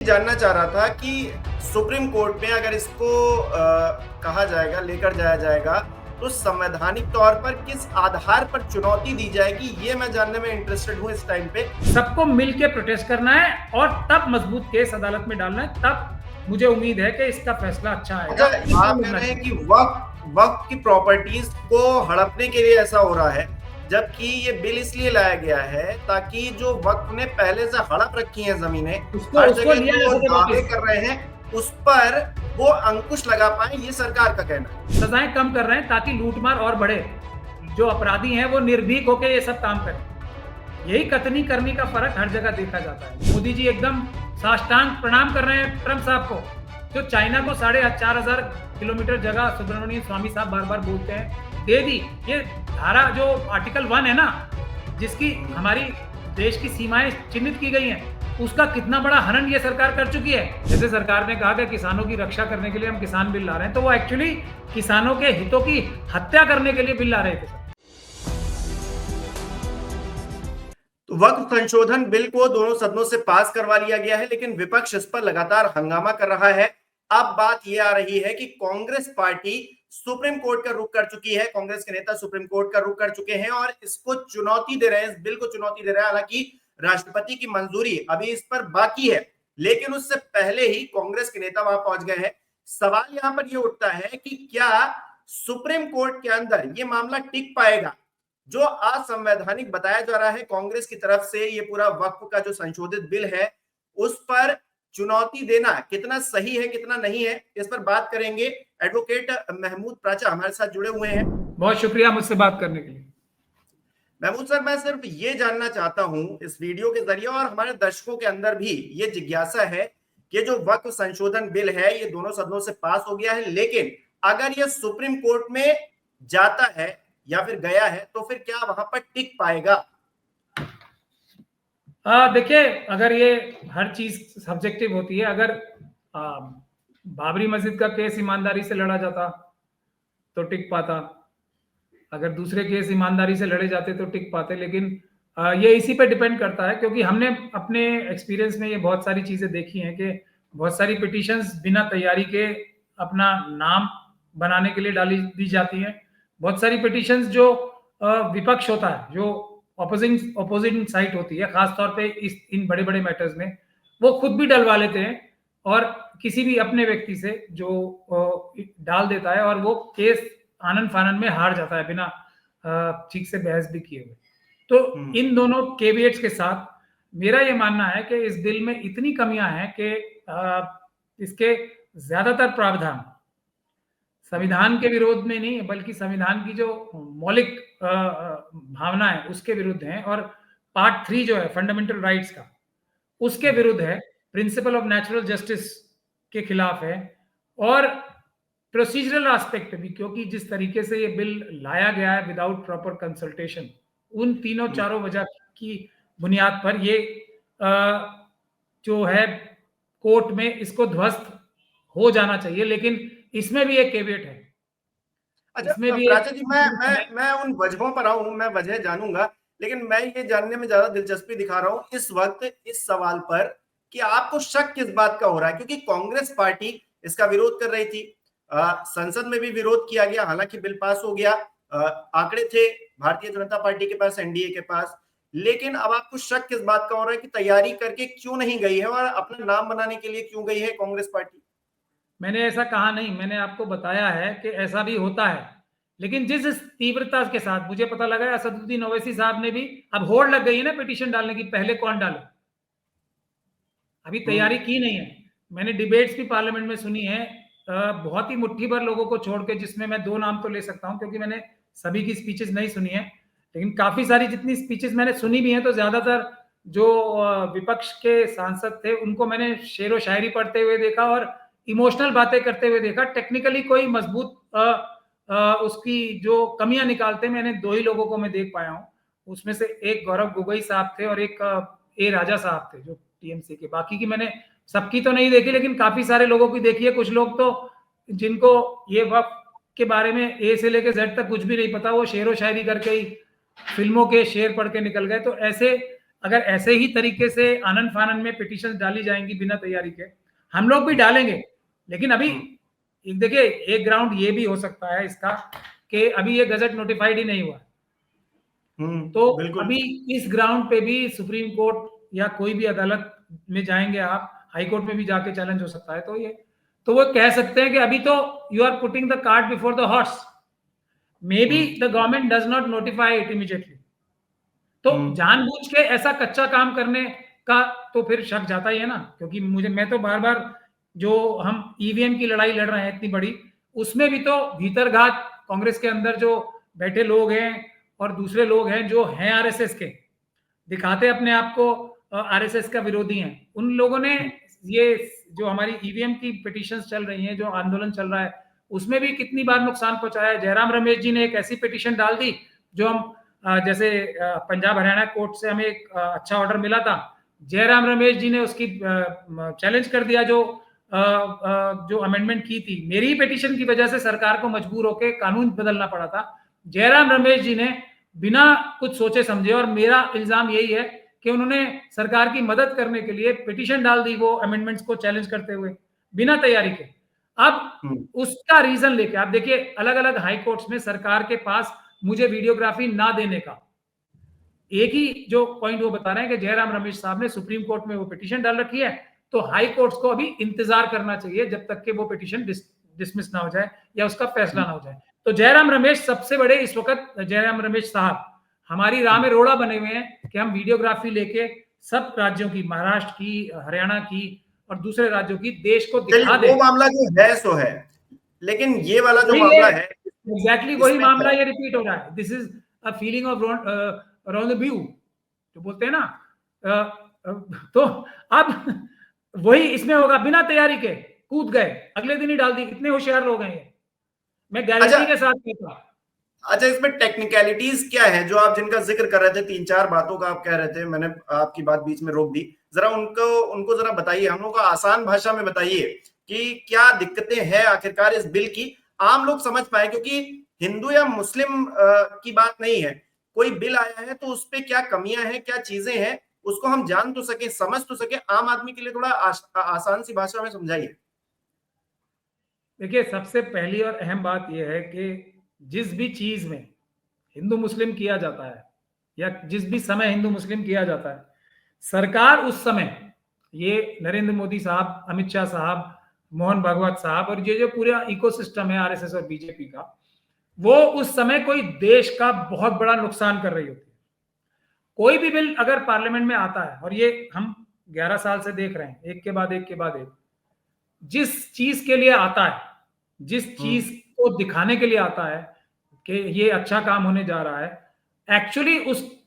जानना चाह रहा था कि सुप्रीम कोर्ट में अगर इसको कहा जाएगा, लेकर जाया जाएगा, तो संवैधानिक तौर पर किस आधार पर चुनौती दी जाएगी, ये मैं जानने में इंटरेस्टेड हूँ इस टाइम पे। सबको मिलके प्रोटेस्ट करना है और तब मजबूत केस अदालत में डालना है, तब मुझे उम्मीद है कि इसका फैसला अच्छा आएगा। अच्छा, आप कह रहे हैं कि वक्त की प्रॉपर्टीज को हड़पने के लिए ऐसा हो रहा है, जबकि ये बिल इसलिए लाया गया है ताकि जो वक्त ने पहले से हड़प रखी हैं जमीनें, हर उसको जगह लिया जा जो सके दावे वापस। कर रहे हैं उस पर वो अंकुश लगा पाए, ये सरकार का कहना है। सजाएं कम कर रहे हैं ताकि लूटमार और बढ़े, जो अपराधी हैं वो निर्भीक होकर ये सब काम करें। यही कथनी करनी का फर्क हर जगह देखा जाता है। मोदी जी एकदम साष्टांग प्रणाम कर रहे हैं ट्रंप साहब को, जो चाइना को 4,500 किलोमीटर जगह सुब्रमण्यम स्वामी साहब बार बार बोलते हैं दे दी। ये धारा जो आर्टिकल 1 है ना, जिसकी हमारी देश की सीमाएं चिन्हित की गई हैं, उसका कितना बड़ा हनन ये सरकार कर चुकी है। जैसे सरकार ने कहा कि किसानों की रक्षा करने के लिए हम किसान बिल ला रहे हैं, तो वो एक्चुअली किसानों के हितों की हत्या करने के लिए बिल ला रहे थे। तो वक्फ संशोधन बिल को दोनों सदनों से पास करवा लिया गया है, लेकिन विपक्ष इस पर लगातार हंगामा कर रहा है। अब बात यह आ रही है कि कांग्रेस पार्टी सुप्रीम कोर्ट का रुख कर चुकी है, कांग्रेस के नेता सुप्रीम कोर्ट का रुख कर चुके हैं और इसको चुनौती दे रहे हैं, इस बिल को चुनौती दे रहे हैं। हालांकि राष्ट्रपति की मंजूरी अभी इस पर बाकी है, लेकिन उससे पहले ही कांग्रेस के नेता वहां पहुंच गए हैं। सवाल यहां पर यह उठता है कि क्या सुप्रीम कोर्ट के अंदर यह मामला टिक पाएगा? जो असंवैधानिक बताया जा रहा है कांग्रेस की तरफ से, ये पूरा वक्फ का जो संशोधित बिल है उस पर चुनौती देना कितना सही है, कितना नहीं है, इस पर बात करेंगे। एडवोकेट महमूद प्राचा हमारे साथ जुड़े हुए हैं। बहुत शुक्रिया मुझसे बात करने के लिए। महमूद सर, मैं सिर्फ ये जानना चाहता हूं इस वीडियो के जरिए, और हमारे दर्शकों के अंदर भी ये जिज्ञासा है कि जो वक्फ संशोधन बिल है ये दोनों सदनों से पास हो गया है, लेकिन अगर ये सुप्रीम कोर्ट में जाता है या फिर गया है तो फिर क्या वहां पर टिक पाएगा? देखिए, अगर ये हर चीज सब्जेक्टिव होती है। अगर बाबरी मस्जिद का केस ईमानदारी से लड़ा जाता तो टिक पाता, अगर दूसरे केस ईमानदारी से लड़े जाते तो टिक पाते। लेकिन ये इसी पे डिपेंड करता है, क्योंकि हमने अपने एक्सपीरियंस में ये बहुत सारी चीजें देखी हैं कि बहुत सारी पिटीशंस बिना तैयारी के अपना नाम बनाने के लिए डाली दी जाती हैं। बहुत सारी पिटीशंस जो विपक्ष होता है, जो ऑपोजिंग साइड होती है, खासतौर पे इन बड़े बड़े मैटर्स में, वो खुद भी डलवा लेते हैं और किसी भी अपने व्यक्ति से जो डाल देता है, और वो केस आनन फानन में हार जाता है बिना ठीक से बहस भी किए हुए। तो इन दोनों केविएट्स के साथ मेरा ये मानना है कि इस बिल में इतनी कमियां हैं कि इसके ज्यादातर प्रावधान संविधान के विरोध में नहीं है, बल्कि संविधान की जो मौलिक भावना है उसके विरुद्ध है, और पार्ट 3 जो है फंडामेंटल राइट्स का, उसके विरुद्ध है, प्रिंसिपल ऑफ नेचुरल जस्टिस के खिलाफ है, और प्रोसीजरल एस्पेक्ट भी, क्योंकि जिस तरीके से ये बिल लाया गया है विदाउट प्रॉपर कंसल्टेशन, उन तीनों चारों वजह की बुनियाद पर ये जो है कोर्ट में इसको ध्वस्त हो जाना चाहिए। लेकिन इसमें भी एक केवियट है। अच्छा प्राचा जी, मैं उन वजहों पर आऊं, मैं वजह जानूंगा, लेकिन मैं ये जानने में ज्यादा दिलचस्पी दिखा रहा हूं इस वक्त इस सवाल पर कि आपको शक किस बात का हो रहा है, क्योंकि कांग्रेस पार्टी इसका विरोध कर रही थी, संसद में भी विरोध किया गया, हालांकि बिल पास हो गया, आंकड़े थे भारतीय जनता पार्टी के पास, एनडीए के पास, लेकिन अब आपको शक किस बात का हो रहा है कि तैयारी करके क्यों नहीं गई है और अपना नाम बनाने के लिए क्यों गई है कांग्रेस पार्टी? मैंने ऐसा कहा नहीं, मैंने आपको बताया है कि ऐसा भी होता है, लेकिन जिस तीव्रता के साथ मुझे पता लगा असदुद्दीन ओवैसी साहब ने भी, अब होड़ लग गई है ना पिटीशन डालने की, पहले कौन डाले, अभी तैयारी की नहीं है। मैंने डिबेट्स भी पार्लियामेंट में सुनी है, बहुत ही मुट्ठी भर लोगों को छोड़ के, जिसमें मैं 2 नाम तो ले सकता हूं क्योंकि मैंने सभी की स्पीचेस नहीं सुनी है, लेकिन काफी सारी जितनी स्पीचेस मैंने सुनी भी हैं, तो ज्यादातर जो विपक्ष के सांसद थे उनको मैंने शेरो शायरी पढ़ते हुए देखा और इमोशनल बातें करते हुए देखा। टेक्निकली कोई मजबूत उसकी जो कमियां निकालते मैंने 2 ही लोगों को मैं देख पाया हूं, उसमें से एक गौरव गोगोई साहब थे और एक ए राजा साहब थे जो टीएमसी के। बाकी की मैंने सबकी तो नहीं देखी, लेकिन काफी सारे लोगों की देखी है। कुछ लोग तो जिनको ये वक्त के बारे में ए से लेकर जेड तक कुछ भी नहीं पता, वो शेरो शायरी करके ही फिल्मों के शेर पढ़ के निकल गए। तो ऐसे अगर ऐसे ही तरीके से आनंद फानन में पिटीशन डाली जाएंगी बिना तैयारी के, हम लोग भी डालेंगे। लेकिन अभी देखिए एक ग्राउंड ये भी हो सकता है इसका कि अभी ये गजट नोटिफाइड ही नहीं हुआ, तो अभी इस ग्राउंड पे भी सुप्रीम कोर्ट या कोई भी अदालत में जाएंगे आप, हाई कोर्ट में भी जाके चैलेंज हो सकता है। तो वो कह सकते हैं कि अभी तो you are putting the cart before the horse, maybe the government does not notify it immediately. तो जानबूझ के ऐसा कच्चा काम करने का तो फिर शक जाता ही है ना, क्योंकि मैं तो बार बार जो हम ईवीएम की लड़ाई लड़ रहे हैं इतनी बड़ी, उसमें भी तो भीतरघात कांग्रेस के अंदर जो बैठे लोग हैं और दूसरे लोग हैं जो हैं आरएसएस के, दिखाते अपने आप को आरएसएस का विरोधी हैं, उन लोगों ने ये जो हमारी ईवीएम की पिटीशंस चल रही हैं, जो आंदोलन चल रहा है, उसमें भी कितनी बार नुकसान पहुंचाया। जयराम रमेश जी ने एक ऐसी पिटीशन डाल दी जो हम जैसे पंजाब हरियाणा कोर्ट से हमें एक अच्छा ऑर्डर मिला था, जयराम रमेश जी ने उसकी चैलेंज कर दिया, जो अमेंडमेंट की थी। मेरी पिटीशन की वजह से सरकार को मजबूर होकर कानून बदलना पड़ा था। जयराम रमेश जी ने बिना कुछ सोचे समझे, और मेरा इल्जाम यही है कि उन्होंने सरकार की मदद करने के लिए पिटीशन डाल दी वो अमेंडमेंट्स को चैलेंज करते हुए बिना तैयारी के। अब उसका रीजन लेके आप देखिए अलग अलग हाई कोर्ट्स में सरकार के पास मुझे वीडियोग्राफी ना देने का एक ही जो पॉइंट वो बता रहे हैं कि जयराम रमेश साहब ने सुप्रीम कोर्ट में वो पिटीशन डाल रखी है, तो हाई कोर्ट्स को अभी इंतजार करना चाहिए जब तक कि वो पिटीशन डिसमिस ना हो जाए या उसका फैसला ना हो जाए। तो जयराम रमेश सबसे बड़े इस वक्त, जयराम रमेश साहब हमारी राह में रोड़ा बने हुए हैं कि हम वीडियोग्राफी लेके सब राज्यों की, महाराष्ट्र की, हरियाणा की और दूसरे राज्यों की, देश को दिखा दे। वो मामला जो है सो है, लेकिन ये वाला जो मामला है एग्जैक्टली वही मामला ये रिपीट हो रहा है। This is a feeling of रॉन्डव्यू जो बोलते हैं ना। तो अब वही इसमें होगा, बिना तैयारी के कूद गए, अगले दिन ही डाल दी। इतने होशियार लोग हैं ये, मैं गारंटी के साथ कहता। अच्छा, इसमें टेक्निकलिटीज क्या है जो आप जिनका जिक्र कर रहे थे, 3-4 बातों का आप कह रहे थे, मैंने आपकी बात बीच में रोक दी, जरा उनको जरा बताइए, हम लोग को आसान भाषा में बताइए कि क्या दिक्कतें हैं आखिरकार इस बिल की, आम लोग समझ पाए, क्योंकि हिंदू या मुस्लिम की बात नहीं है, कोई बिल आया है तो उस पर क्या कमियां हैं, क्या चीजें हैं, उसको हम जान तो सके, समझ तो सके। आम आदमी के लिए थोड़ा आसान सी भाषा में समझाइए। देखिए सबसे पहली और अहम बात यह है कि जिस भी चीज में हिंदू मुस्लिम किया जाता है या जिस भी समय हिंदू मुस्लिम किया जाता है, सरकार उस समय, ये नरेंद्र मोदी साहब, अमित शाह साहब, मोहन भागवत साहब और ये जो पूरा इकोसिस्टम है आरएसएस और बीजेपी का, वो उस समय कोई देश का बहुत बड़ा नुकसान कर रही होती है। कोई भी बिल अगर पार्लियामेंट में आता है, और ये हम 11 साल से देख रहे हैं, एक के बाद एक, जिस चीज के लिए आता है, जिस चीज को दिखाने के लिए आता है कि ये अच्छा काम होने जा रहा है, एक्चुअली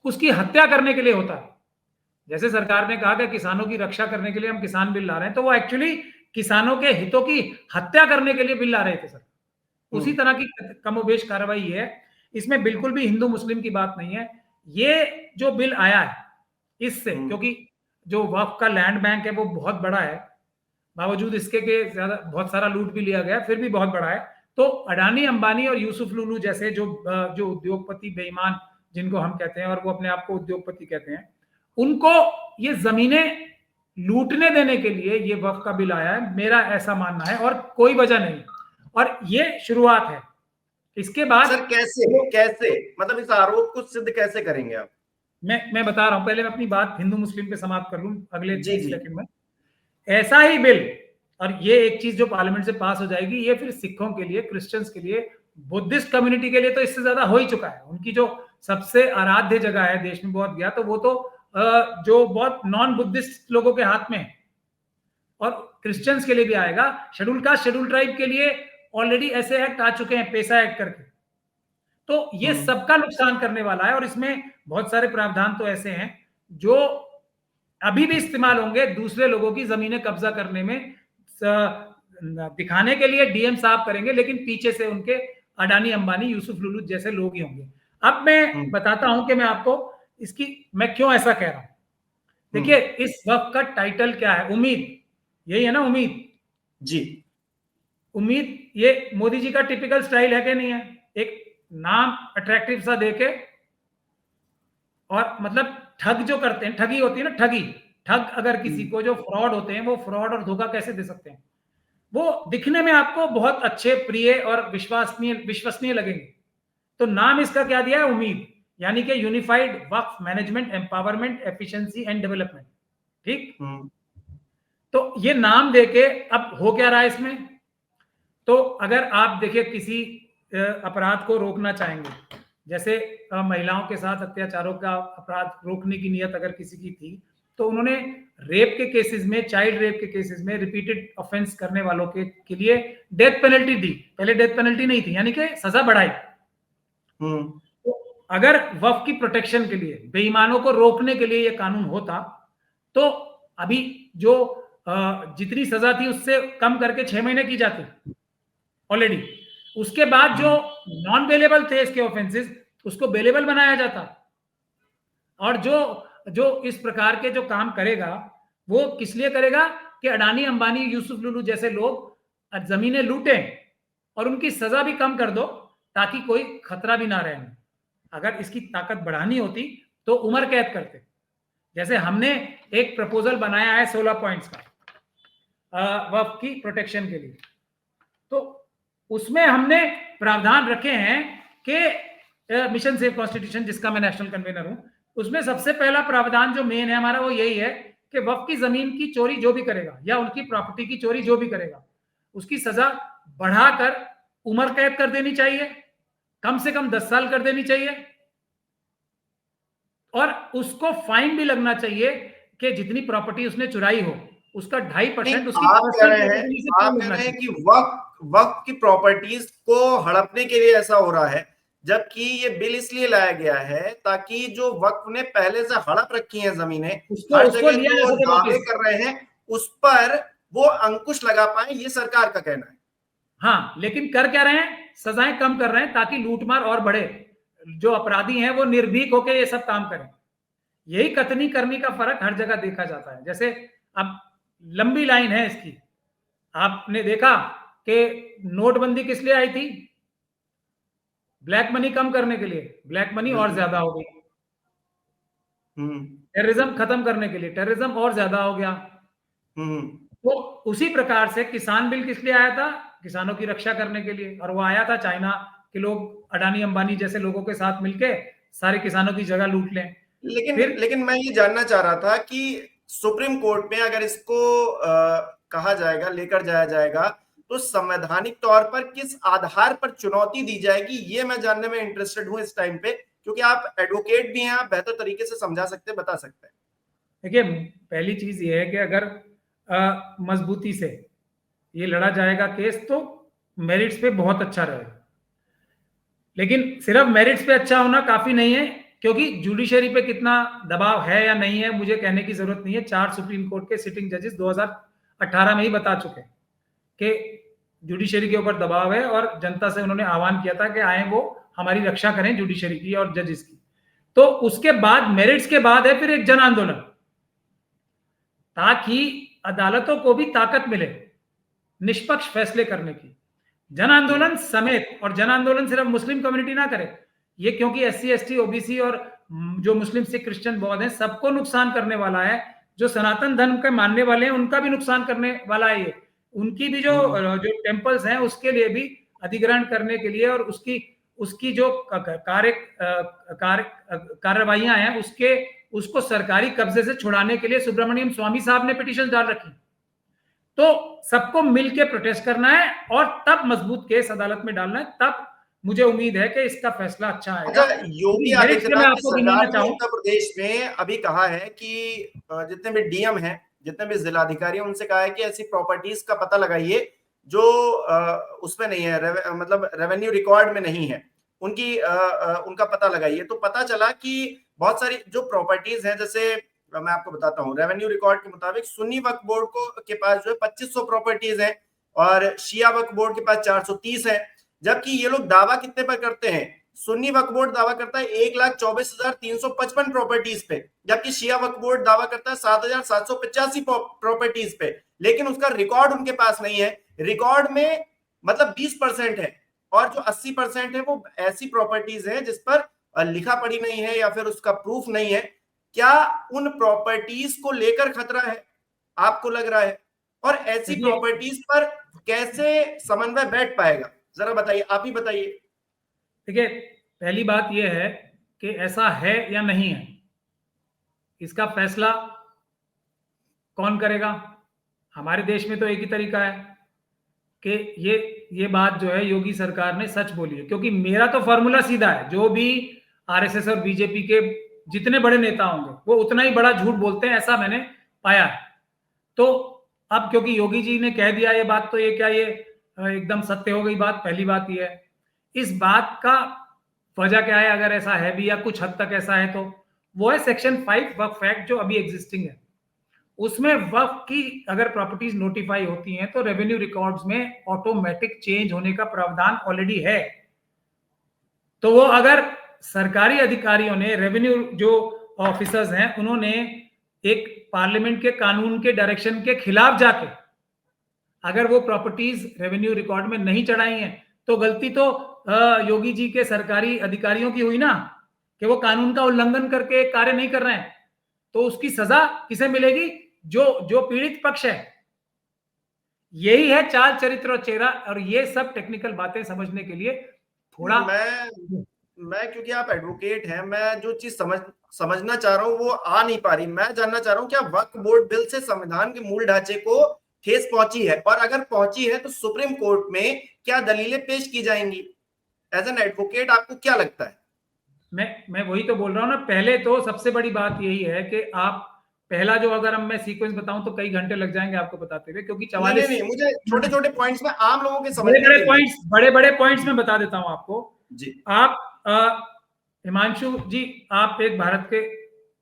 उसकी हत्या करने के लिए होता है। जैसे सरकार ने कहा कि किसानों की रक्षा करने के लिए हम किसान बिल ला रहे हैं, तो वो एक्चुअली किसानों के हितों की हत्या करने के लिए बिल ला रहे थे सर। उसी तरह की कमोबेश कार्रवाई है, इसमें बिल्कुल भी हिंदू मुस्लिम की बात नहीं है। ये जो बिल आया है इससे, क्योंकि जो वक्फ का लैंड बैंक है वो बहुत बड़ा है, बावजूद इसके के ज्यादा बहुत सारा लूट भी लिया गया, फिर भी बहुत बड़ा है। तो अडानी, अंबानी और यूसुफ लुलू जैसे जो उद्योगपति बेईमान जिनको हम कहते हैं, और वो अपने आप को उद्योगपति कहते हैं, उनको ये जमीनें लूटने देने के लिए ये वक्फ का बिल आया है, मेरा ऐसा मानना है, और कोई वजह नहीं। और ये शुरुआत है, इसके बाद सर कैसे मतलब इस आरोप को सिद्ध कैसे करेंगे आप? मैं बता रहा हूं, पहले मैं अपनी बात हिंदू मुस्लिम पे समाप्त कर लूं अगले 30 सेकंड में। ऐसा ही बिल, और ये एक चीज जो पार्लियामेंट से पास हो जाएगी, ये फिर सिखों के लिए, क्रिश्चियंस के लिए, बुद्धिस्ट कम्युनिटी के लिए तो इससे ज्यादा हो ही चुका है। उनकी जो सबसे आराध्य जगह है देश में बहुत गया, तो वो तो जो बहुत नॉन बुद्धिस्ट लोगों के हाथ में है, और क्रिश्चियंस के लिए भी आएगा। शेड्यूल कास्ट, शेड्यूल ट्राइब के लिए ऑलरेडी ऐसे एक्ट आ चुके हैं, पेसा एक्ट करके, तो ये सबका नुकसान करने वाला है। और इसमें बहुत सारे प्रावधान तो ऐसे हैं जो अभी भी इस्तेमाल होंगे दूसरे लोगों की जमीनें कब्जा करने में, दिखाने के लिए डीएम साहब करेंगे, लेकिन पीछे से उनके अडानी, अंबानी, यूसुफ लुलू जैसे लोग ही होंगे। अब मैं बताता हूं कि मैं आपको मैं क्यों ऐसा कह रहा हूं। देखिए इस वक्त का टाइटल क्या है, उम्मीद, यही है ना, उम्मीद जी। उम्मीद ये मोदी जी का टिपिकल स्टाइल है कि नहीं है? एक नाम अट्रैक्टिव सा देके और मतलब ठग जो करते हैं, ठगी होती है ना, ठगी, ठग अगर किसी को, जो फ्रॉड होते हैं, वो फ्रॉड और धोखा कैसे दे सकते हैं? वो दिखने में आपको बहुत अच्छे, प्रिय और विश्वसनीय लगेंगे। तो नाम इसका क्या दिया है? उम्मीद, यानी कि unified Waqf management, empowerment, efficiency and development. ठीक, तो ये नाम देके अब हो क्या रहा है इसमें? तो अगर आप देखिए किसी अपराध को रोकना चाहेंगे, जैसे महिलाओं के साथ अत्याचारों का अपराध रोकने की नियत अगर किसी की थी, तो उन्होंने रेप के केसेस में, चाइल्ड रेप के केसेस में रिपीटेड ऑफेंस करने वालों के लिए डेथ पेनल्टी दी। पहले डेथ पेनल्टी नहीं थी, यानी कि सजा बढ़ाई। तो अगर वक्फ की प्रोटेक्शन के लिए, बेईमानों को रोकने के लिए ये कानून होता, तो अभी जो जितनी सजा थी उससे कम करके 6 महीने की जाती ऑलरेडी। उसके बाद जो नॉन बेलेबल थे इसके ऑफेंसेस, उसको बेलेबल बनाया जाता। और जो इस प्रकार के जो काम करेगा, वो किस लिए करेगा? कि अडानी, अंबानी, यूसुफ लुलू जैसे लोग जमीनें लूटें और उनकी सजा भी कम कर दो, ताकि कोई खतरा भी ना रहे। अगर इसकी ताकत बढ़ानी होती तो उम्र कैद करते। जैसे हमने एक प्रपोजल बनाया है 16 पॉइंट्स का वक्फ की प्रोटेक्शन के लिए, तो उसमें हमने प्रावधान रखे हैं कि मिशन सेव कॉन्स्टिट्यूशन, जिसका मैं नेशनल कन्वीनर हूं, उसमें सबसे पहला प्रावधान जो मेन है हमारा, वो यही है कि वक्फ की जमीन की चोरी जो भी करेगा, या उनकी प्रॉपर्टी की चोरी जो भी करेगा, उसकी सजा बढ़ाकर उम्र कैद कर देनी चाहिए, कम से कम 10 साल कर देनी चाहिए, और उसको फाइन भी लगना चाहिए कि जितनी प्रॉपर्टी उसने चुराई हो उसका 2.5% उसकी आप कह रहे हैं कि वक्फ की प्रॉपर्टीज को हड़पने के लिए ऐसा हो रहा है, जबकि ये बिल इसलिए लाया गया है ताकि जो वक्फ ने पहले से हड़प रखी हैं जमीनें, हर जगह जो दावे कर रहे हैं उस पर वो अंकुश लगा पाए, ये सरकार का कहना है। हाँ, लेकिन कर क्या रहे हैं? सजाएं कम कर रहे हैं ताकि लूटमार और बढ़े, जो अपराधी हैं वो निर्भीक होकर ये सब काम करें। यही कथनी करनी का फर्क हर जगह देखा जाता है। जैसे अब लंबी लाइन है इसकी, आपने देखा कि नोटबंदी किस लिए आई थी? ब्लैक मनी कम करने के लिए। ब्लैक मनी और ज्यादा हो गई। टेररिज्म खत्म करने के लिए, टेररिज्म और ज्यादा हो गया। तो उसी प्रकार से किसान बिल किस लिए आया था? किसानों की रक्षा करने के लिए। और वो आया था चाइना के लोग, अडानी अंबानी जैसे लोगों के साथ मिलके सारे किसानों की जगह लूट लें। लेकिन मैं ये जानना चाह रहा था कि सुप्रीम कोर्ट में अगर इसको कहा जाएगा, लेकर जाया जाएगा, तो संवैधानिक तौर पर किस आधार पर चुनौती दी जाएगी, ये मैं जानने में इंटरेस्टेड हूं इस टाइम पे, क्योंकि आप एडवोकेट भी हैं, आप बेहतर तरीके से समझा सकते हैं, बता सकते हैं। देखिए, पहली चीज ये है कि अगर मजबूती से ये लड़ा जाएगा केस, तो मेरिट्स पे बहुत अच्छा रहेगा। लेकिन सिर्फ मेरिट्स पे अच्छा होना काफी नहीं है, क्योंकि जुडिशरी पे कितना दबाव है या नहीं है मुझे कहने की जरूरत नहीं है। 4 सुप्रीम कोर्ट के सिटिंग जजेस 2018 में ही बता चुके हैं कि जुडिशरी के ऊपर दबाव है, और जनता से उन्होंने आह्वान किया था कि आए वो हमारी रक्षा करें जुडिशरी की और जजेस की। तो उसके बाद मेरिट्स के बाद है फिर एक जन आंदोलन, ताकि अदालतों को भी ताकत मिले निष्पक्ष फैसले करने की। जन आंदोलन समेत, और जन आंदोलन सिर्फ मुस्लिम कम्युनिटी ना करे ये, क्योंकि SC ST OBC और जो मुस्लिम सिख क्रिश्चियन बौद्ध हैं सबको नुकसान करने वाला है। जो सनातन धर्म के मानने वाले हैं उनका भी नुकसान करने वाला है ये। उनकी भी जो टेम्पल्स हैं उसके लिए भी अधिग्रहण करने के लिए, और उसकी जो कार्रवाइयां हैं उसको सरकारी कब्जे से छुड़ाने के लिए सुब्रमण्यम स्वामी साहब ने पिटीशन डाल रखी। तो सबको मिलकर प्रोटेस्ट करना है और तब मजबूत केस अदालत में डालना है, तब मुझे उम्मीद है कि इसका फैसला अच्छा आएगा। योगी आदित्यनाथ की सरकार ने उत्तर प्रदेश में अभी कहा है कि जितने भी DM हैं, जितने भी जिलाधिकारी हैं, उनसे कहा है कि ऐसी प्रॉपर्टीज का पता लगाइए जो उसमें नहीं है, मतलब रेवेन्यू रिकॉर्ड में नहीं है, उनका पता लगाइए। तो पता चला कि बहुत सारी जो प्रॉपर्टीज हैं, जैसे मैं आपको बताता हूँ, रेवेन्यू रिकॉर्ड के मुताबिक सुन्नी वक्फ बोर्ड के पास जो है 2500 प्रॉपर्टीज है, और शिया वक्फ बोर्ड के पास 430 है। जबकि ये लोग दावा कितने पर करते हैं? सुन्नी वक्फ बोर्ड दावा करता है 1,24,355 प्रॉपर्टीज पे, जबकि शिया वक्फ बोर्ड दावा करता है 7,785 प्रॉपर्टीज पे। लेकिन उसका रिकॉर्ड उनके पास नहीं है। रिकॉर्ड में मतलब 20% है, और जो 80% है वो ऐसी प्रॉपर्टीज है जिस पर लिखा पढ़ी नहीं है या फिर उसका प्रूफ नहीं है। क्या उन प्रॉपर्टीज को लेकर खतरा है, आपको लग रहा है? और ऐसी प्रॉपर्टीज पर कैसे समन्वय बैठ पाएगा, जरा बताइए, आप ही बताइए। देखिए, पहली बात यह है कि ऐसा है या नहीं है, इसका फैसला कौन करेगा? हमारे देश में तो एक ही तरीका है कि ये बात जो है योगी सरकार ने सच बोली है, क्योंकि मेरा तो फॉर्मूला सीधा है, जो भी आरएसएस और बीजेपी के जितने बड़े नेता होंगे वो उतना ही बड़ा झूठ बोलते हैं, ऐसा मैंने पाया है। तो अब क्योंकि योगी जी ने कह दिया ये बात, तो ये क्या, ये एकदम सत्य हो गई बात? पहली बात ये है। इस बात का वजह क्या है, अगर ऐसा है भी या कुछ हद तक ऐसा है, तो वो है सेक्शन 5 वक्फ एक्ट जो अभी एग्जिस्टिंग है। उसमें वक्फ की अगर प्रॉपर्टीज नोटिफाई होती हैं तो रेवेन्यू रिकॉर्ड्स में ऑटोमेटिक चेंज होने का प्रावधान ऑलरेडी है। तो वो अगर सरकारी अधिकारियों ने, रेवेन्यू जो ऑफिसर्स हैं, उन्होंने एक पार्लियामेंट के कानून के डायरेक्शन के खिलाफ जाके अगर वो प्रॉपर्टीज रेवेन्यू रिकॉर्ड में नहीं चढ़ाई हैं, तो गलती तो योगी जी के सरकारी अधिकारियों की हुई ना, कि वो कानून का उल्लंघन करके कार्य नहीं कर रहे हैं। तो उसकी सजा किसे मिलेगी? जो पीड़ित पक्ष है। यही है चाल, चरित्र और चेहरा। और ये सब टेक्निकल बातें समझने के लिए थोड़ा मैं क्योंकि आप एडवोकेट हैं, मैं जो चीज समझना चाह रहा हूं वो आ नहीं पा रही। मैं जानना चाह रहा हूं क्या वक्फ बोर्ड बिल से संविधान के मूल ढांचे को ठेस पहुंची है, और अगर पहुंची है तो सुप्रीम कोर्ट में क्या दलीलें पेश की जाएंगी? एज एन एडवोकेट आपको क्या लगता है? मैं वही तो बोल रहा हूं ना। पहले तो सबसे बड़ी बात यही है कि आप पहला जो, अगर मैं सीक्वेंस बताऊं तो कई घंटे लग जाएंगे आपको बताते हुए, क्योंकि 44 नहीं, मुझे छोटे छोटे पॉइंट्स में आम लोगों के बड़े बड़े पॉइंट्स में बता देता हूं आपको जी। आप हिमांशु जी, आप एक भारत के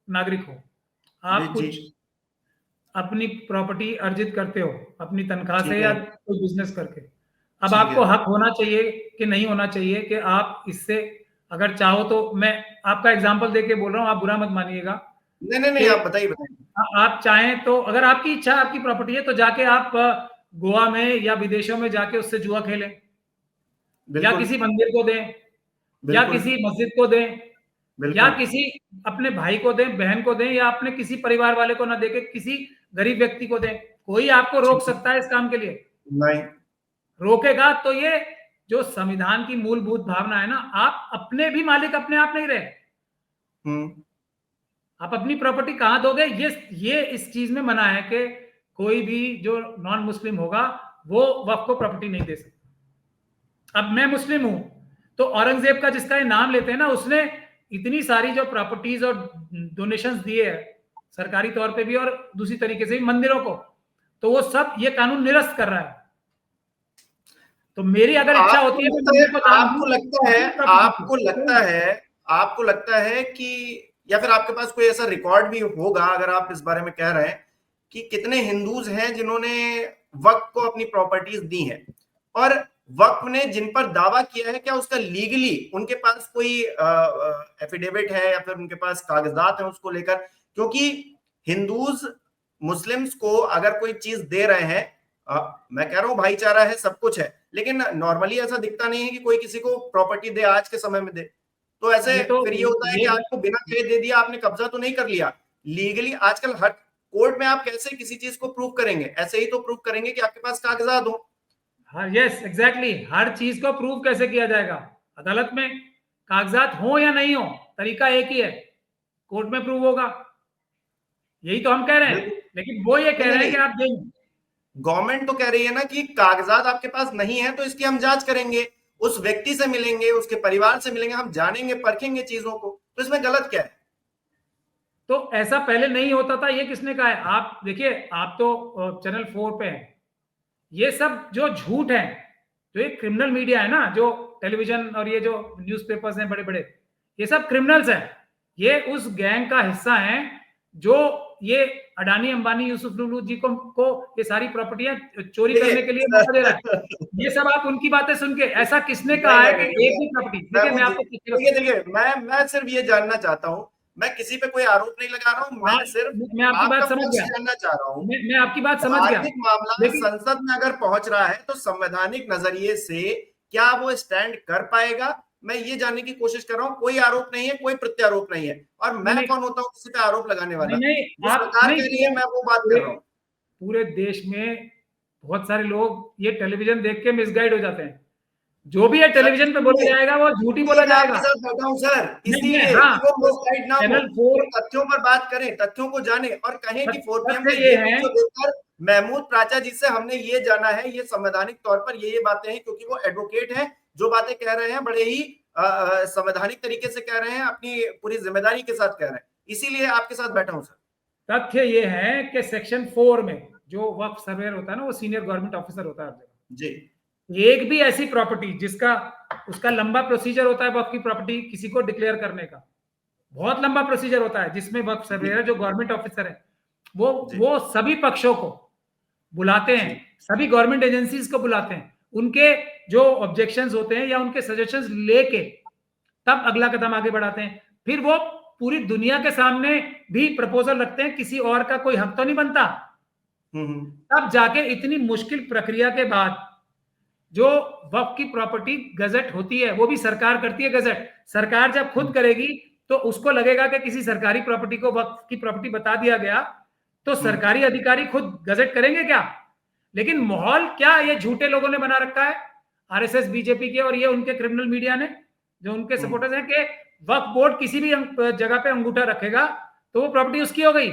नागरिक हो, आप कुछ अपनी प्रॉपर्टी अर्जित करते हो अपनी तनख्वाह से या कोई बिजनेस करके। अब आपको हक होना चाहिए कि नहीं होना चाहिए कि आप इससे, अगर चाहो तो, मैं आपका एग्जांपल देके बोल रहा हूं, आप बुरा मत मानिएगा। नहीं, आप बताइए। आप चाहें तो, अगर आपकी इच्छा, आपकी प्रॉपर्टी है, तो जाके आप गोवा में या विदेशों में जाके उससे जुआ खेलें, या किसी मंदिर को दें, या किसी मस्जिद को दें, या किसी अपने भाई को दें, बहन को दें, या अपने किसी परिवार वाले को ना देके किसी गरीब व्यक्ति को दें। कोई आपको रोक सकता है इस काम के लिए? नहीं रोकेगा तो ये जो संविधान की मूलभूत भावना है ना, आप अपने भी मालिक अपने आप नहीं रहे। आप अपनी प्रॉपर्टी कहां दोगे? ये इस चीज में मना है कि कोई भी जो नॉन मुस्लिम होगा वो वक्फ को प्रॉपर्टी नहीं दे सकता। अब मैं मुस्लिम हूं, तो औरंगजेब का जिसका ये नाम लेते हैं ना, उसने इतनी सारी जो प्रॉपर्टीज और डोनेशंस दिए हैं, सरकारी तौर पे भी और दूसरी तरीके से भी मंदिरों को, तो वो सब ये कानून निरस्त कर रहा है। तो मेरी अगर इच्छा होती है तो आपको लगता है कि, या फिर आपके पास कोई ऐसा रिकॉर्ड भी होगा, अगर आप इस बारे में कह रहे हैं, कि कितने हिंदूज हैं जिन्होंने वक्फ को अपनी प्रॉपर्टीज दी हैं, और वक्फ ने जिन पर दावा किया है, क्या उसका लीगली उनके पास कोई एफिडेविट है या फिर उनके पास कागजात हैं उसको लेकर? क्योंकि हिंदूज मुस्लिम्स को अगर कोई चीज दे रहे हैं, मैं कह रहा हूं भाईचारा है, सब कुछ है, लेकिन नॉर्मली ऐसा दिखता नहीं है कि कोई किसी को प्रॉपर्टी दे आज के समय में दे। तो ऐसे फिर ये होता है कि आपको बिना कहे दे दिया, आपने कब्जा तो नहीं कर लिया लीगली। आजकल हर कोर्ट में आप कैसे किसी चीज को प्रूव करेंगे? ऐसे ही तो प्रूव करेंगे कि आपके पास कागजात हो। हाँ, यस, एग्जैक्टली। हर चीज को प्रूव कैसे किया जाएगा? अदालत में कागजात हो या नहीं हो, तरीका एक ही है, कोर्ट में प्रूव होगा। यही तो हम कह रहे हैं, लेकिन वो ये कह रहे हैं कि आप देंगे। गवर्नमेंट तो कह रही है ना कि कागजात आपके पास नहीं है, तो इसकी हम जांच करेंगे, उस व्यक्ति से मिलेंगे, उसके परिवार से मिलेंगे, हम जानेंगे, परखेंगे चीजों को। तो इसमें गलत क्या है? तो ऐसा पहले नहीं होता था, ये किसने कहा है? आप देखिए, आप तो चैनल 4 पे हैं। ये सब जो झूठ है, जो ये क्रिमिनल मीडिया है ना, जो टेलीविजन और ये जो न्यूज़पेपर्स हैं बड़े बड़े, ये सब क्रिमिनल्स हैं। ये उस गैंग का हिस्सा हैं जो ये अडानी, अंबानी, यूसुफ लुलू जी को ये सारी प्रॉपर्टियां चोरी करने के लिए मौका दे रहा है। ये सब आप उनकी बातें सुन के, ऐसा किसने कहा है कि एक ही प्रॉपर्टी? देखिए, मैं आपको मैं सिर्फ ये जानना चाहता हूँ, मैं किसी पे कोई आरोप नहीं लगा रहा हूँ, मैं सिर्फ मैं आपकी बात समझ गया, जानना चाह रहा हूँ। मैं आपकी बात समझ गया। मामला संसद में अगर पहुंच रहा है तो संवैधानिक नजरिए से क्या वो स्टैंड कर पाएगा, मैं ये जानने की कोशिश कर रहा हूँ। कोई आरोप नहीं है, कोई प्रत्यारोप नहीं है, और मैं कौन होता हूँ किसी पे आरोप लगाने वाला? नहीं, जो आप सरकार नहीं, कह रही है मैं वो बात कर रहा हूँ। पूरे देश में बहुत सारे लोग ये टेलीविजन देख के मिसगाइड हो जाते हैं। जो भी है टेलीविजन पे बोला जाएगा वो झूठ ही बोला मैं आपके जाएगा। साथ बैठा हूँ सर, नहीं, इसीलिए हाँ, कि वो मिसगाइड ना हो, चैनल 4 तथ्यों पर बात करें, तथ्यों को जाने और कहें कि 4 PM तथ्य का ये ये है, वीडियो देखकर महमूद प्राचा जी से हमने ये जाना है, ये संवैधानिक तौर पर ये बातें हैं, क्योंकि वो एडवोकेट हैं, जो बातें कह रहे हैं बड़े ही संवैधानिक तरीके से कह रहे हैं, अपनी पूरी जिम्मेदारी के साथ कह रहे हैं, इसीलिए आपके साथ बैठा हूं सर। तथ्य ये है कि सेक्शन 4 में जो वक्फ सर्वेयर होता है ना, वो सीनियर गवर्नमेंट ऑफिसर होता है जी। एक भी ऐसी प्रॉपर्टी जिसका उसका लंबा प्रोसीजर होता है वक्फ की प्रॉपर्टी किसी को डिक्लेयर करने का, बहुत लंबा प्रोसीजर होता है, जिसमें वक्फ सर्वेयर जो गवर्नमेंट ऑफिसर है वो सभी पक्षों को बुलाते हैं, सभी गवर्नमेंट एजेंसीज को बुलाते हैं, उनके जो ऑब्जेक्शंस होते हैं या उनके सजेशंस लेके तब अगला कदम आगे बढ़ाते हैं। फिर वो पूरी दुनिया के सामने भी प्रपोजल रखते हैं, किसी और का कोई हक तो नहीं बनता। तब जाके इतनी मुश्किल प्रक्रिया के बाद जो वक्फ की प्रॉपर्टी गजट होती है, वो भी सरकार करती है गजट। सरकार जब खुद करेगी तो उसको लगेगा कि किसी सरकारी प्रॉपर्टी को वक्फ की प्रॉपर्टी बता दिया गया, तो सरकारी अधिकारी खुद गजट करेंगे क्या? लेकिन माहौल क्या ये झूठे लोगों ने बना रखा है, आरएसएस, बीजेपी के और ये उनके क्रिमिनल मीडिया ने, जो उनके सपोर्टर्स हैं, कि वक्फ बोर्ड किसी भी जगह पे अंगूठा रखेगा तो वो प्रॉपर्टी उसकी हो गई।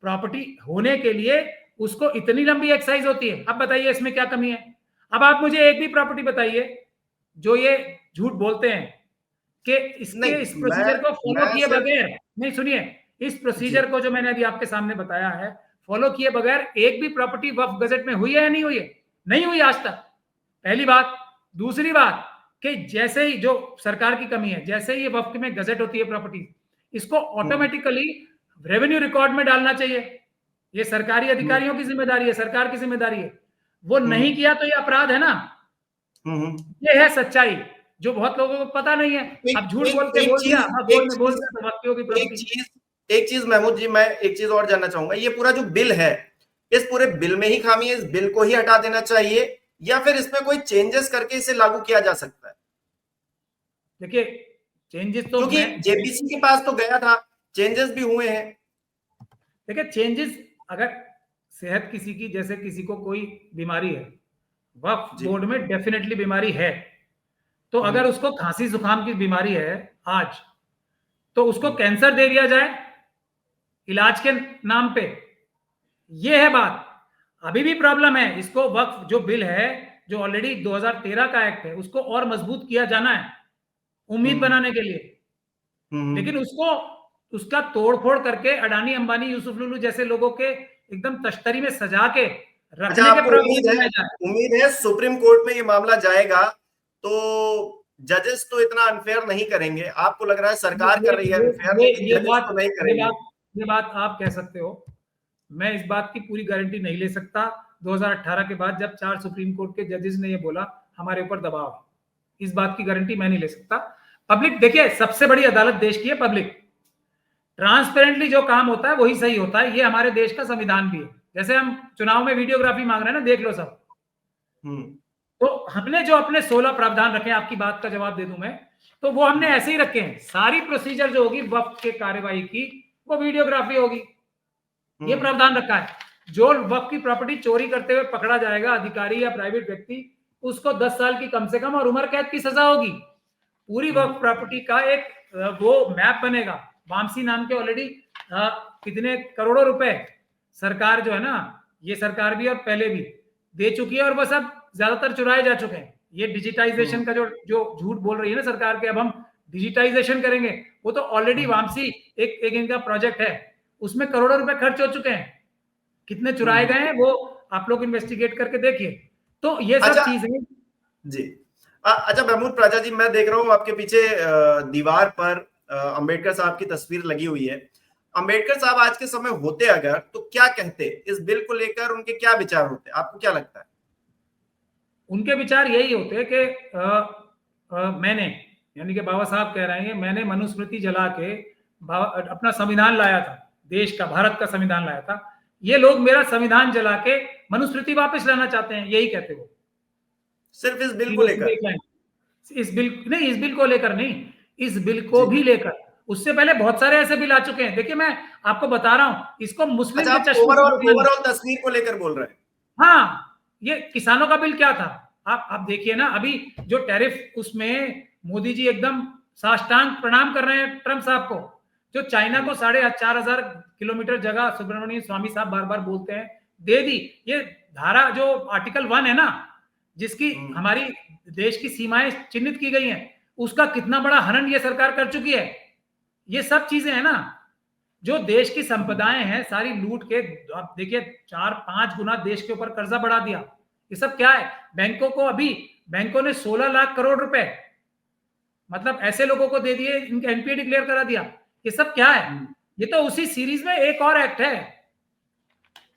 प्रॉपर्टी होने के लिए उसको इतनी लंबी एक्सरसाइज होती है। अब बताइए इसमें क्या कमी है? अब आप मुझे एक भी प्रॉपर्टी बताइए जो ये झूठ बोलते हैं कि इसके इस प्रोसीजर को फॉलो किए बगैर, नहीं सुनिए, इस प्रोसीजर को जो मैंने अभी आपके सामने बताया है, फॉलो किए बगैर एक भी प्रॉपर्टी वक्फ गजट में हुई है या नहीं हुई है? नहीं हुई आज तक, पहली बात। दूसरी बात कि जैसे ही जो सरकार की कमी है, जैसे ही ये वक्फ में गजट होती है प्रॉपर्टी, इसको ऑटोमेटिकली रेवेन्यू रिकॉर्ड में डालना चाहिए। ये सरकारी अधिकारियों की जिम्मेदारी है, सरकार की जिम्मेदारी है। वो नहीं किया तो ये अपराध है ना। ये है सच्चाई जो बहुत लोगों को पता नहीं है। अब झूठ बोल के बोल दिया, बोल दिया तो वक्तियों की प्रॉपर्टी। एक चीज महमूद जी, मैं एक चीज और जानना चाहूंगा, ये पूरा जो बिल है, इस पूरे बिल में ही खामी है, इस बिल को ही हटा देना चाहिए या फिर इसमें कोई चेंजेस करके इसे लागू किया जा सकता है? देखिए, चेंजेस तो क्योंकि जेपीसी के पास तो गया था, चेंजेस भी हुए हैं। देखिए, चेंजेस, अगर सेहत किसी की, जैसे किसी को कोई बीमारी है, वक्फ बोर्ड में डेफिनेटली बीमारी है, तो अगर उसको खांसी जुकाम की बीमारी है आज, तो उसको कैंसर दे दिया जाए इलाज के नाम पे, ये है बात। अभी भी प्रॉब्लम है। इसको वक्फ जो बिल है, जो ऑलरेडी 2013 का एक्ट है, उसको और मजबूत किया जाना है उम्मीद बनाने के लिए। लेकिन उसको उसका तोड़फोड़ करके अडानी, अंबानी, यूसुफ लुलू जैसे लोगों के एकदम तश्तरी में सजा के रखने के उम्मीद है सुप्रीम कोर्ट में ये मामला जाएगा तो जजेस तो इतना अनफेयर नहीं करेंगे? आपको लग रहा है सरकार कर रही है अनफेयर, ये बात आप कह सकते हो, मैं इस बात की पूरी गारंटी नहीं ले सकता। 2018 के बाद जब 4 सुप्रीम कोर्ट के जजेस ने ये बोला हमारे ऊपर दबाव है, इस बात की गारंटी मैं नहीं ले सकता। पब्लिक, देखिए, सबसे बड़ी अदालत देश की है पब्लिक। ट्रांसपेरेंटली जो काम होता है वही सही होता है, ये हमारे देश का संविधान भी है। जैसे हम चुनाव में वीडियोग्राफी मांग रहे हैं ना, देख लो सब। तो हमने जो अपने 16 प्रावधान रखे हैं, आपकी बात का जवाब दे दूं मैं, तो वो हमने ऐसे ही रखे हैं। सारी प्रोसीजर जो होगी वक्फ के कार्यवाही की, वो वीडियोग्राफी होगी, ये प्रावधान रखा है। जो वक्फ की प्रॉपर्टी चोरी करते हुए पकड़ा जाएगा, अधिकारी या प्राइवेट व्यक्ति, उसको 10 साल की कम से कम और उम्र कैद की सजा होगी। पूरी वक्फ प्रॉपर्टी का एक वो मैप बनेगा। वामसी नाम के ऑलरेडी कितने करोड़ों रुपए सरकार जो है ना, ये सरकार भी और पहले भी दे चुकी है, और वो सब ज्यादातर चुराए जा चुके हैं। ये डिजिटाइजेशन का जो झूठ बोल रही है ना सरकार के, अब हम डिजिटाइजेशन करेंगे, वो तो ऑलरेडी वामसी एक इनका प्रोजेक्ट है, उसमें करोड़ों रुपए खर्च हो चुके हैं। कितने चुराए गए हैं वो आप लोग इन्वेस्टिगेट करके देखिए। तो ये सब चीजें जी। अच्छा महमूद प्राचा जी, मैं देख रहा हूँ आपके पीछे दीवार पर अंबेडकर साहब की तस्वीर लगी हुई है। अंबेडकर साहब आज के समय होते अगर, तो क्या कहते इस बिल को लेकर? उनके क्या विचार होते, आपको क्या लगता है? उनके विचार यही होते कि मैंने, यानी कि बाबा साहब कह रहे हैं, मैंने मनुस्मृति जला के अपना संविधान लाया था, देश का, भारत का संविधान लाया था, ये लोग मेरा संविधान जला के मनुस्मृति वापस लाना चाहते हैं, यही कहते वो। सिर्फ इस बिल को लेकर? इस बिल को लेकर नहीं, इस बिल को भी लेकर, उससे पहले बहुत सारे ऐसे बिल आ चुके हैं। देखिए मैं आपको बता रहा हूं, इसको मुस्लिम अच्छा, के आप चश्मे से ओवरऑल तस्वीर को लेकर बोल रहे हैं? हाँ, ये किसानों का बिल क्या था, आप देखिए ना, अभी जो टैरिफ, उसमें मोदी जी एकदम साष्टांग प्रणाम कर रहे हैं ट्रंप साहब को। जो चाइना को 4,500 किलोमीटर जगह सुब्रमण्यम स्वामी साहब बार बार बोलते हैं, दे दी। ये धारा जो आर्टिकल 1 है ना, जिसकी हमारी देश की सीमाएं चिन्हित की गई हैं, उसका कितना बड़ा हनन ये सरकार कर चुकी है। ये सब चीजें हैं ना, जो देश की संपदाएं हैं सारी लूट के, आप देखिए 4-5 गुना देश के ऊपर कर्जा बढ़ा दिया। ये सब क्या है? बैंकों को, अभी बैंकों ने 16 लाख करोड़ रुपए मतलब ऐसे लोगों को दे दिए, इनका एनपीए डिक्लेयर करा दिया। ये सब क्या है? ये तो उसी सीरीज में एक और एक्ट है।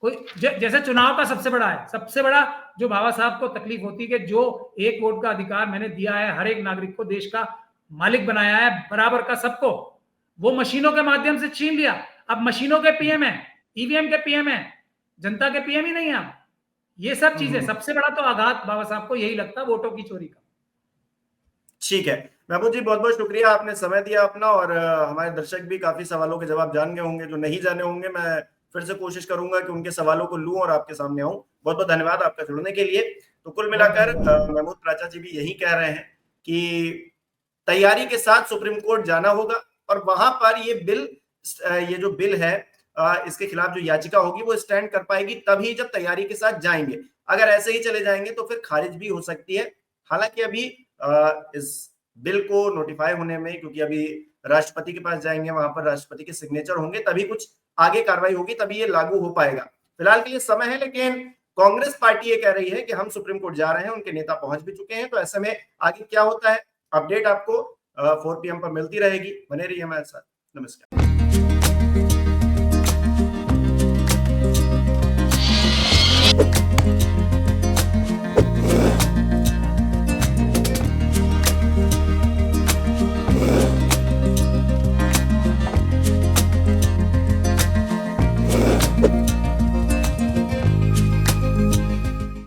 कोई जैसे चुनाव का सबसे बड़ा है, सबसे बड़ा जो बाबा साहब को तकलीफ होती है कि जो एक वोट का अधिकार मैंने दिया है हर एक नागरिक को, देश का मालिक बनाया है बराबर का सबको, वो मशीनों के माध्यम से छीन लिया। अब मशीनों के पीएम है, ईवीएम के पीएम है, जनता के पीएम ही नहीं है। ये सब चीजें, सबसे बड़ा तो आघात बाबा साहब को यही लगता, वोटों की चोरी का। ठीक है महमूद जी, बहुत बहुत शुक्रिया, आपने समय दिया अपना, और हमारे दर्शक भी काफी सवालों के जवाब जान गए होंगे। जो नहीं जाने होंगे, मैं फिर से कोशिश करूंगा कि उनके सवालों को लूं और आपके सामने आऊं। बहुत बहुत धन्यवाद आपका जुड़ने के लिए। तो कुल मिलाकर महमूद प्राचा जी भी यही कह रहे हैं कि तैयारी के साथ सुप्रीम कोर्ट जाना होगा, और वहां पर ये जो बिल है, इसके खिलाफ जो याचिका होगी वो स्टैंड कर पाएगी तभी जब तैयारी के साथ जाएंगे। अगर ऐसे ही चले जाएंगे तो फिर खारिज भी हो सकती है। हालांकि अभी इस बिल को नोटिफाई होने में, क्योंकि अभी राष्ट्रपति के पास जाएंगे, वहां पर राष्ट्रपति के सिग्नेचर होंगे, तभी कुछ आगे कार्रवाई होगी, तभी ये लागू हो पाएगा। फिलहाल के लिए समय है, लेकिन कांग्रेस पार्टी ये कह रही है कि हम सुप्रीम कोर्ट जा रहे हैं, उनके नेता पहुंच भी चुके हैं। तो ऐसे में आगे क्या होता है, अपडेट आपको 4 PM पर मिलती रहेगी। बने रहिए हमारे साथ। नमस्कार।